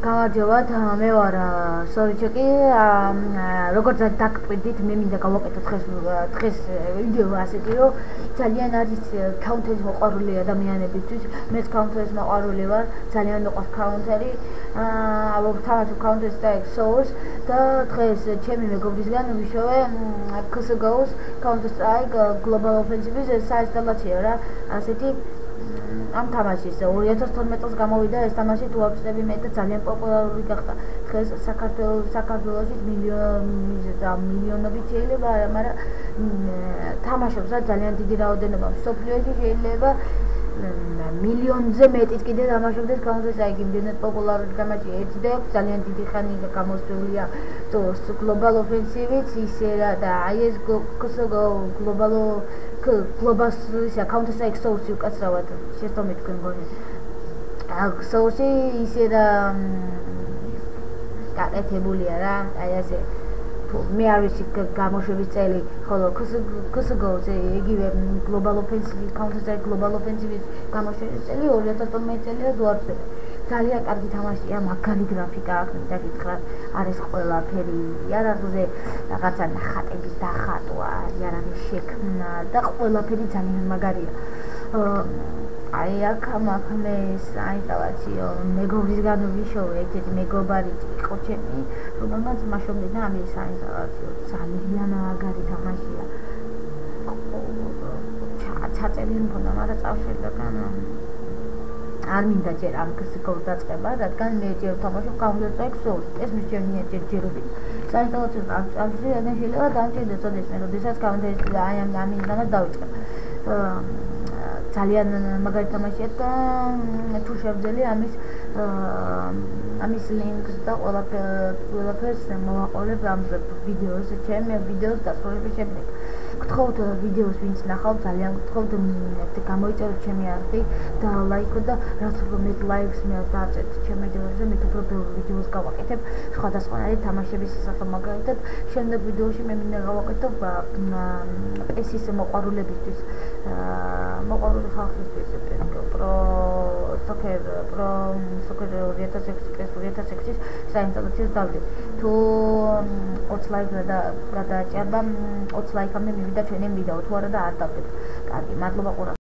გამარჯობათ, მე ვარ სორიჩეკი. როგორც დაგკვირდით, მე მინდა გავაკეთო დღეს ვიდეო ასეთი, რომ ძალიან არის counter-ის მოყვარული ადამიანებისთვის. მეც counter-ის მოყვარული ვარ, ძალიან მიყვარს counter-ი. ვთამაშობ counter Strike-ს და დღეს ჩემი მეგობრისგან ვიშოვე CS:GO-ს Counter-Strike Global Offensive-ის საინსტალაციო რა, ასეთი ამ თამაშის 2012 წელს გამოვიდა ეს თამაში, თუ არ ვწდები მე და ძალიან პოპულარული გახდა. დღეს საქართველოში მილიონობით შეიძლება, მაგრამ თამაშობს ძალიან დიდი რაოდენობა. მსოფლიოში შეიძლება მილიონზე მეტიც კიდე თამაშობდეს Counter-Strike, იმდენად პოპულარული თამაში. ეცდებს ძალიან დიდი ხანი გამოსვლია Global Offensive-იც ისე რა და აი ეს CS:GO Global Counter-Strike Source უკაცრავად შეცდომით თქვენ მგონი. Source ისე და გაკეთებულია რა, აი ასე მე არ ვიცი გამოშვების წელი, ხოლო CS:GO-ზე იგივე Global Offensive, Counter-Strike Global Offensive-ის გამოშვების წელი 2012 წელია თუ არ ვცდები. ძალიან კარგი თამაშია, მაგარი გრაფიკა აქვს, მინდა გითხრათ, არის ყველაფერი, იარაღზე რაღაცა ნახატების დახატვა, იარაღის შექმნა და ყველაფერი ძალიან მაგარია. აი აქ მაქვს საინსტალაციო მეგობრისგან ვიშოვე, ერთ-ერთი მეგობარი იყო ჩემი, რომელმაც მაშობლინა ამის საინსტალაციო. ძალიან მაგარი თამაშია. ჩაწერი მქონდა, მაგრამ წავშელდა არ მინდა ჯერ ამ CS:GO-ს დაწყება, რადგან მე ჯერ ვთამაშობ Counter-Strike-ს, ეს მისჩვენია ჯერჯერობით. საინსტალაციო წავშლი, რადგან შეიძლება დამჭირდეს ოდეს მე, როდესაც Counter-Strike აი ამის გამო დავიწყებ. ძალიან მაგარი თამაშია და თუ შევძელი ამის ლინკს და ყველაფერს მოვაყოლებ ამ ვიდეოს, ჩემი ვიდეოს დასრულების შემდეგ. გთხოვთ ვიდეოს ვინც ნახავთ, ძალიან გთხოვთ გამოიწეროთ ჩემი არხი და ლაიქოთ და რაც უფრო მეტ ლაიქს მე დააწერთ ჩემი ვიდეოზე, მე უფრო ბევრი ვიდეოს გავაკეთებ სხვადასხვანაირი თამაშების შესახებ, მაგალითად შემდეგ ვიდეოში მე მინდა გავაკეთო PS-ის მოყვარულებისთვის, მოყვარული ხალხისთვის Pro Soccer 2006-ის საინსტალაციოს დავდებ. თუ 20 ლაიქს გადააჭერდა, 20 ლაიქამდე მივიდა ჩვენი ვიდეო, თუ არა და არ დავდებ. კარგი, მადლობა ყურებისთვის.